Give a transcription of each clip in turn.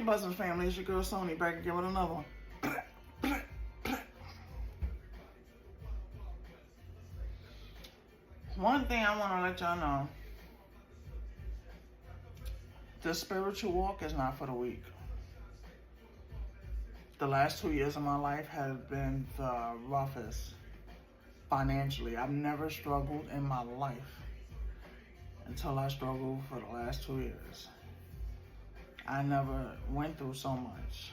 Blessings family, it's your girl Sony back again with another one. One thing I want to let y'all know, the spiritual walk is not for the weak. The last 2 years of my life have been the roughest financially. I've never struggled in my life until I struggled for the last 2 years. I never went through so much.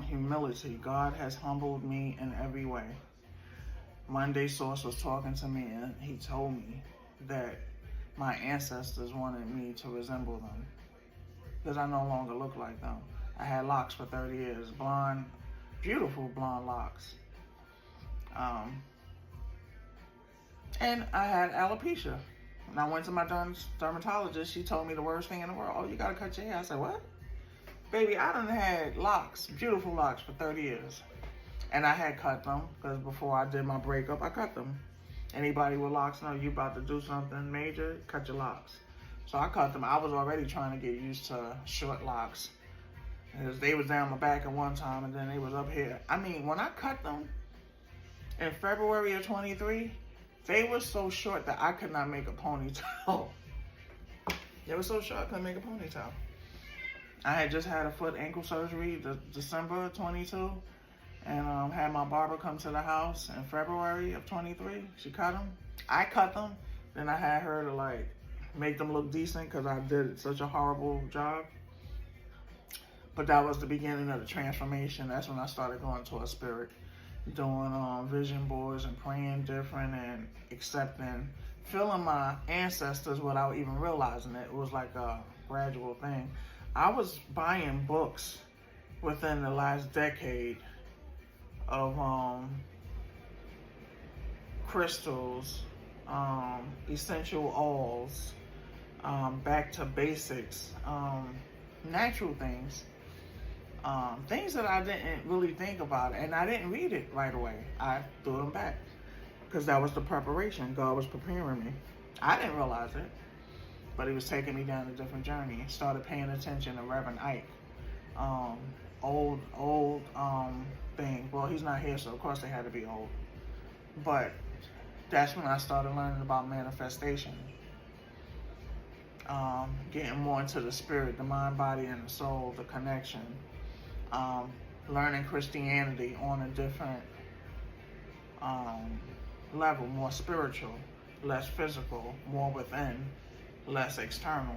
Humility. God has humbled me in every way. Monday Source was talking to me and he told me that my ancestors wanted me to resemble them because I no longer look like them. I had locks for 30 years, blonde, beautiful blonde locks. And I had alopecia. And I went to my dermatologist. She told me the worst thing in the world. Oh, you gotta cut your hair. I said, what? Baby, I done had locks, beautiful locks for 30 years. And I had cut them because before I did my breakup, I cut them. Anybody with locks know you about to do something major, cut your locks. So I cut them. I was already trying to get used to short locks. Because they was down my back at one time and then they was up here. I mean, when I cut them in February of 23, they were so short that I could not make a ponytail. They were so short I couldn't make a ponytail. I had just had a foot ankle surgery December of 22 and had my barber come to the house in February of 23. She cut them. I cut them. Then I had her to like make them look decent because I did such a horrible job. But that was the beginning of the transformation. That's when I started going to a spirit, doing vision boards and praying different and accepting, feeling my ancestors without even realizing it. It was like a gradual thing. I was buying books within the last decade of crystals, essential oils, back to basics, natural things. Things that I didn't really think about, and I didn't read it right away. I threw them back because that was the preparation. God was preparing me. I didn't realize it, but he was taking me down a different journey. Started paying attention to Reverend Ike. Old thing. Well, he's not here, so of course they had to be old. But that's when I started learning about manifestation. Getting more into the spirit, the mind, body, and the soul, the connection. Learning Christianity on a different level, more spiritual, less physical, more within, less external.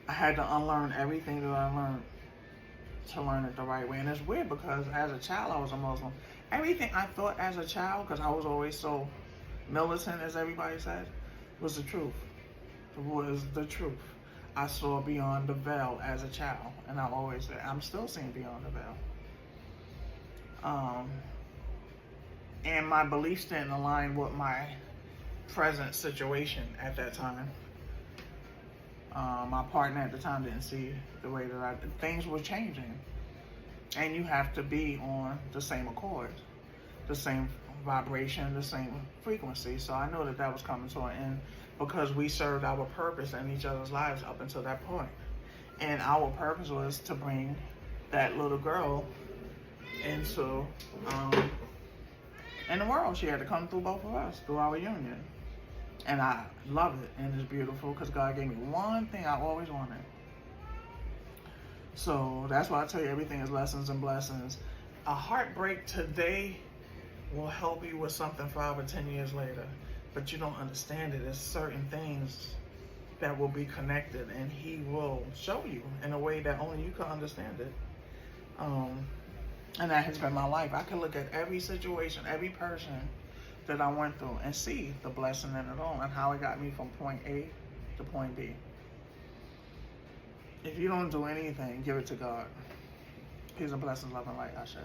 I had to unlearn everything that I learned to learn it the right way. And it's weird because as a child, I was a Muslim. Everything I thought as a child, because I was always so militant, as everybody said, was the truth. Was the truth. I saw beyond the veil as a child, and I always said, I'm still seeing beyond the veil. And my beliefs didn't align with my present situation at that time. My partner at the time didn't see the way that things were changing. And you have to be on the same accord, the same vibration, the same frequency. So I know that that was coming to an end because we served our purpose in each other's lives up until that point. And our purpose was to bring that little girl into in the world. She had to come through both of us, through our union. And I love it, and it's beautiful because God gave me one thing I always wanted. So that's why I tell you everything is lessons and blessings. A heartbreak today will help you with something 5 or 10 years later, but you don't understand it. There's certain things that will be connected, and he will show you in a way that only you can understand it. And that has been my life. I can look at every situation, every person that I went through and see the blessing in it all and how it got me from point A to point B. If you don't do anything, give it to God. Peace and blessings, love and light, Ashe.